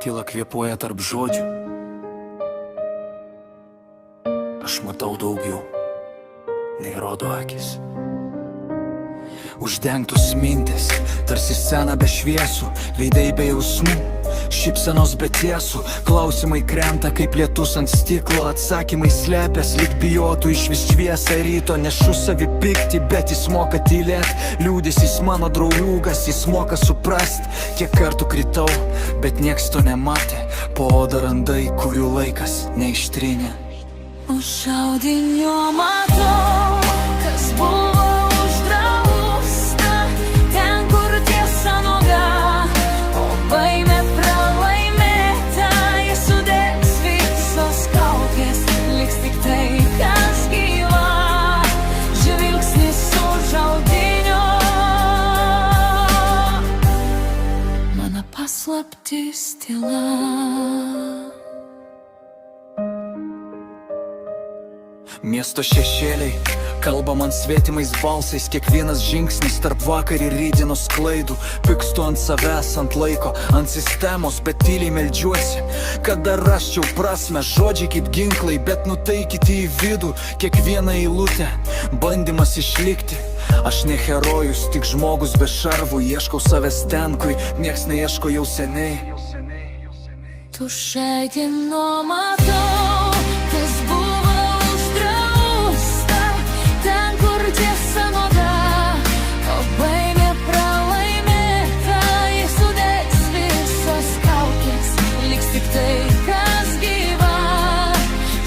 tyla kvėpuoja tarp žodžių. Aš matau daugiau, nei rodo akis. Uždengtus mintis, tarsi scena be šviesų, veidai be jausmų, šypsenos be tiesų. Klausimai krenta kaip lietus ant stiklo, atsakymai slepias, lyg bijotų išvis šviesą ryto. Nešu savi pyktį, bet jis moka tylėt. Liūdesys mano draugas, jis moka suprast. Kiek kartų kritau, bet nieks to nematė. Po oda randai, kurių laikas neištrinė. Už audinio matau, kas buvo uždrausta, ten kur tiesa nuoga, o baimė pralaimėta. Jis sudegs visos kaukės, liks tik tai, kas gyva. Žvilgsnis už audinio, mano paslaptis tyla. Miesto šešėliai kalba man svetimais balsais. Kiekvienas žingsnis tarp vakar ir rytdienos klaidų. Pykstu ant savęs, ant laiko, ant sistemos, bet tyliai meldžiuosi, kad dar rasčiau prasmę. Žodžiai kaip ginklai, bet nutaikyti į vidų. Kiekviena eilutė bandymas išlikti. Aš ne herojus, tik žmogus be šarvų. Ieškau savęs ten, kur nieks neieško jau seniai. Tuščiai kino matau, kas buvo uždrausta, ten kur tiesa nuoga, o baimė pralaimėta. Jis sudegs visos kaukės, liks tik tai, kas gyva.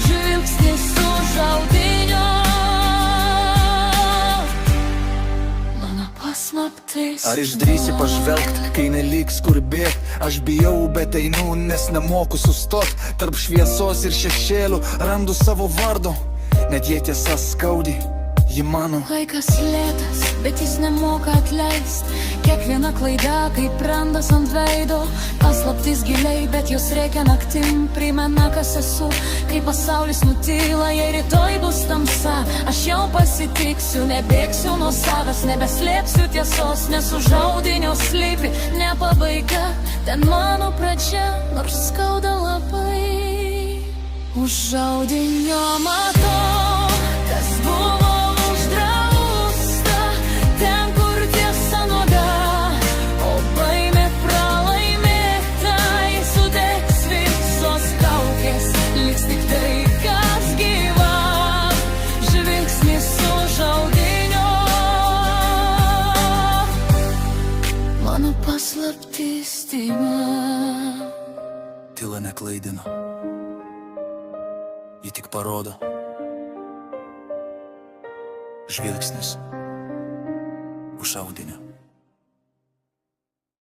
Žvilgsnis už audinio, mano paslaptis. Ar išdrįsi pažvelgt, kai neliks kur bėgt? Aš bijau, bet einu, nes nemoku sustot. Tarp šviesos ir šešėlių randu savo vardo. Net jei tiesa skaudi, ji mano. Laikas lėtas, bet jis nemoka atleist. Kiekviena klaida kaip randas ant veido. Paslaptis giliai, bet jos reikia naktim. Primena, kas esu, kai pasaulis nutyla. Jei rytoj bus tamsa, aš jau pasitiksiu. Nebėgsiu nuo savęs, nebeslėpsiu tiesos, nes už audinio slypi ne pabaiga, ten mano pradžia, nors skauda labai. Už audinio matau, kas buvo uždrausta, ten kur tiesa nuoga, o baimė pralaimėta. Jis sudegs visos kaukės, liks tik tai, kas gyva. Žvilgsnis už audinio, mano paslaptis tyla. Tyla neklaidino, ji tik parodo. Žvilgsnis už audinio.